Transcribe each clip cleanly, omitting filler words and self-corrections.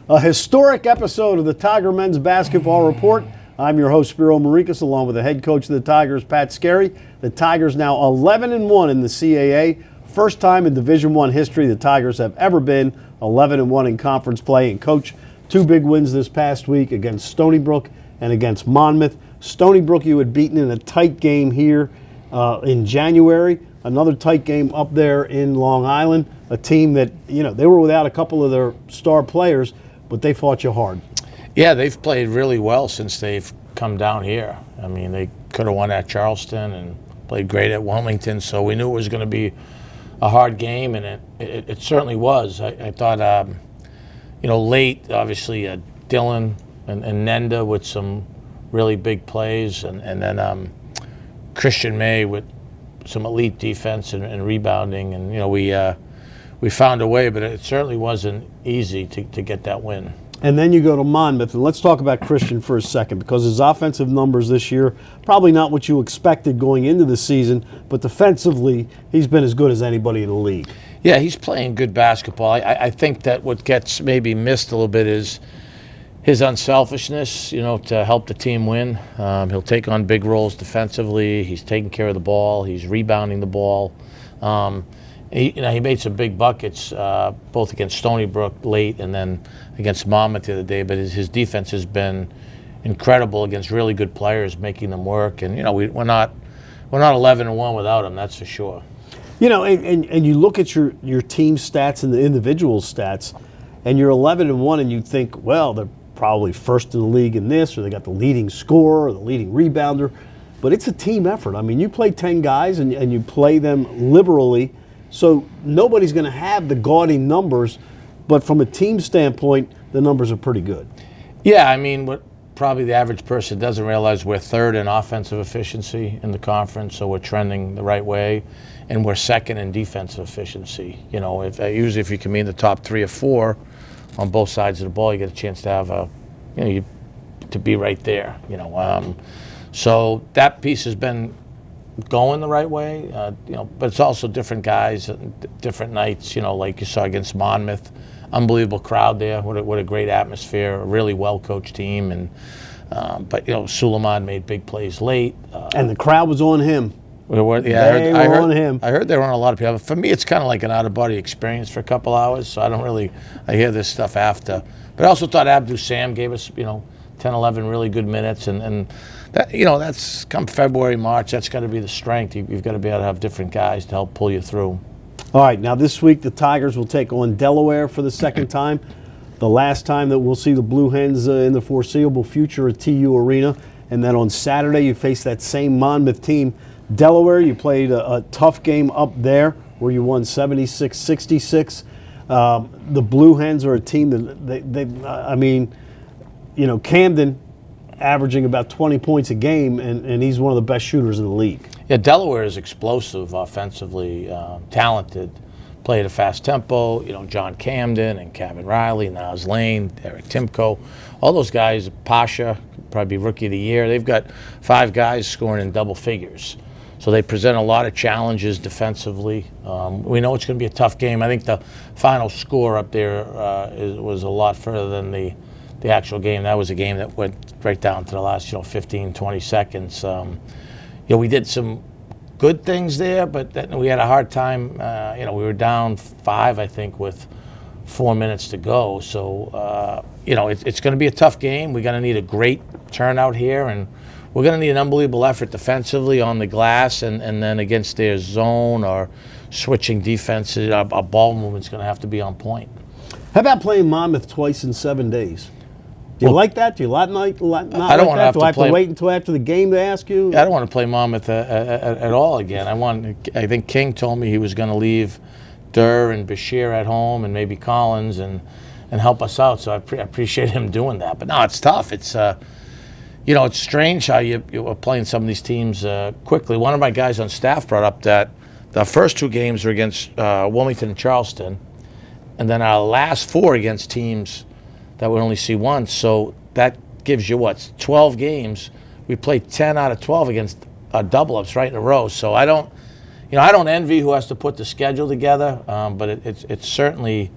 A historic episode of the Tiger Men's Basketball Report. I'm your host, Spiro Marikas, along with the head coach of the Tigers, Pat Scarry. The Tigers now 11-1 in the CAA. First time in Division I history the Tigers have ever been 11-1 in conference play. And coach, two big wins this past week against Stony Brook and against Monmouth. Stony Brook you had beaten in a tight game here in January. Another tight game up there in Long Island. A team that, they were without a couple of their star players, but they fought you hard. Yeah, they've played really well since they've come down here. I mean, they could have won at Charleston and played great at Wilmington, so we knew it was going to be a hard game, and it certainly was. I thought, late, obviously, Dylan and Nenda with some really big plays, and then Christian May with some elite defense and rebounding, and we found a way, but it certainly wasn't easy to get that win. And then you go to Monmouth, and let's talk about Christian for a second, because his offensive numbers this year, probably not what you expected going into the season, but defensively, he's been as good as anybody in the league. Yeah, he's playing good basketball. I think that what gets maybe missed a little bit is his unselfishness, to help the team win. He'll take on big roles defensively. He's taking care of the ball. He's rebounding the ball. He made some big buckets, both against Stony Brook late and then against Monmouth the other day. But his defense has been incredible against really good players, making them work. And we're not 11-1 without him. That's for sure. And you look at your team stats and the individual stats, and you're 11-1, and you think, well, they're probably first in the league in this, or they got the leading scorer or the leading rebounder. But it's a team effort. I mean, you play 10 guys and you play them liberally. So nobody's going to have the gaudy numbers, but from a team standpoint, the numbers are pretty good. Yeah, I mean, what probably the average person doesn't realize, we're third in offensive efficiency in the conference, so we're trending the right way, and we're second in defensive efficiency. Usually if you can be in the top 3 or 4 on both sides of the ball, you get a chance to have to be right there. So that piece has been going the right way, but it's also different guys, different nights, like you saw against Monmouth. Unbelievable crowd there. What a great atmosphere, a really well-coached team. But Suleiman made big plays late. And the crowd was on him. I heard they were on a lot of people. For me, it's kind of like an out-of-body experience for a couple hours, so I hear this stuff after. But I also thought Abdou Sam gave us, 10, 11 really good minutes, and that, that's come February, March, that's got to be the strength. You've got to be able to have different guys to help pull you through. All right, now this week the Tigers will take on Delaware for the second time. The last time that we'll see the Blue Hens in the foreseeable future at TU Arena. And then on Saturday you face that same Monmouth team. Delaware, you played a tough game up there where you won 76-66. The Blue Hens are a team that Camden averaging about 20 points a game, and he's one of the best shooters in the league. Yeah, Delaware is explosive, offensively talented, play at a fast tempo. John Camden and Kevin Riley, Nas Lane, Eric Timko, all those guys, Pasha, probably Rookie of the Year. They've got 5 guys scoring in double figures. So they present a lot of challenges defensively. We know it's going to be a tough game. I think the final score up there was a lot further than the actual game. That was a game that went right down to the last 15, 20 seconds. We did some good things there, but then we had a hard time. We were down 5, I think, with 4 minutes to go. So, it's going to be a tough game. We're going to need a great turnout here, and we're going to need an unbelievable effort defensively on the glass, and then against their zone or switching defenses. Our ball movement's going to have to be on point. How about playing Monmouth twice in 7 days? Do you like that? Do you not like that? I don't want to have to play. Do I have to wait until after the game to ask you? I don't want to play Monmouth at all again. I think King told me he was going to leave Durr and Bashir at home and maybe Collins and help us out. So I appreciate him doing that. But no, it's tough. It's it's strange how you are playing some of these teams quickly. One of my guys on staff brought up that the first 2 games were against Wilmington and Charleston, and then our last 4 against teams that we only see once. So that gives you 12 games. We played 10 out of 12 against double-ups right in a row. So I don't envy who has to put the schedule together, but it's certainly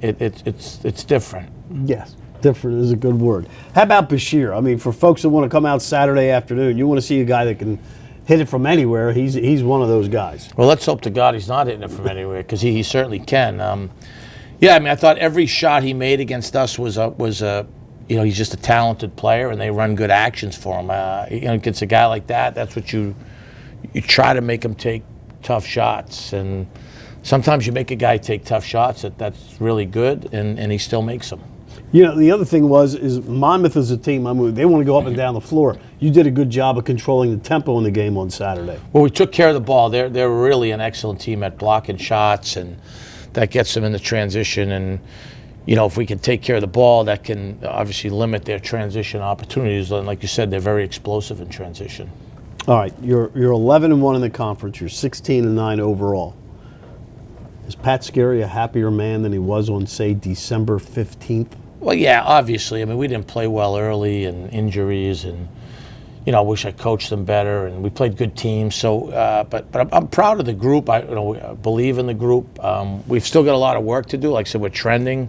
it's different. Yes, different is a good word. How about Bashir? I mean, for folks that want to come out Saturday afternoon, you want to see a guy that can hit it from anywhere. He's one of those guys. Well, let's hope to God he's not hitting it from anywhere, because he certainly can. Yeah, I mean, I thought every shot he made against us was a he's just a talented player, and they run good actions for him. Against a guy like that, that's what you try to make him take tough shots, and sometimes you make a guy take tough shots that's really good, and he still makes them. The other thing is Monmouth as a team, they want to go up and down the floor. You did a good job of controlling the tempo in the game on Saturday. Well, we took care of the ball. They're really an excellent team at blocking shots, and that gets them in the transition. And, if we can take care of the ball, that can obviously limit their transition opportunities. And like you said, they're very explosive in transition. All right, you're 11-1 in the conference. You're 16-9 overall. Is Pat Scarry a happier man than he was on, say, December 15th? Well, yeah, obviously. I mean, we didn't play well early, and injuries, and I wish I coached them better, and we played good teams. So, but I'm proud of the group. I believe in the group. We've still got a lot of work to do. Like I said, we're trending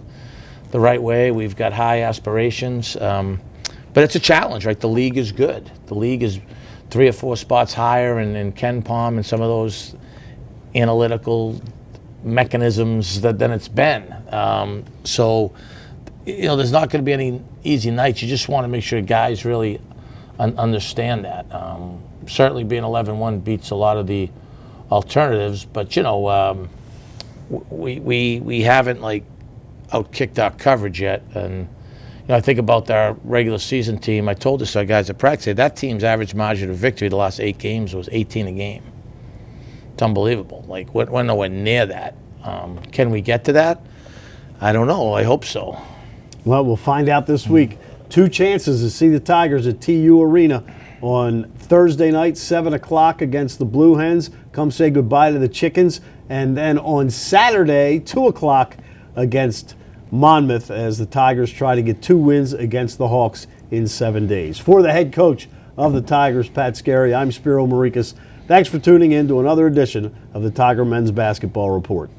the right way. We've got high aspirations, but it's a challenge, right? The league is good. The league is 3 or 4 spots higher, and Ken Palm and some of those analytical mechanisms than it's been. So. There's not going to be any easy nights. You just want to make sure guys really understand that. Certainly being 11-1 beats a lot of the alternatives, but, we haven't, outkicked our coverage yet. And, I think about our regular season team. I told this to our guys at practice, that team's average margin of victory the last 8 games was 18 a game. It's unbelievable. We're nowhere near that. Can we get to that? I don't know. I hope so. Well, we'll find out this week. 2 chances to see the Tigers at TU Arena on Thursday night, 7 o'clock against the Blue Hens. Come say goodbye to the Chickens. And then on Saturday, 2 o'clock against Monmouth, as the Tigers try to get 2 wins against the Hawks in 7 days. For the head coach of the Tigers, Pat Scarry, I'm Spiro Marikas. Thanks for tuning in to another edition of the Tiger Men's Basketball Report.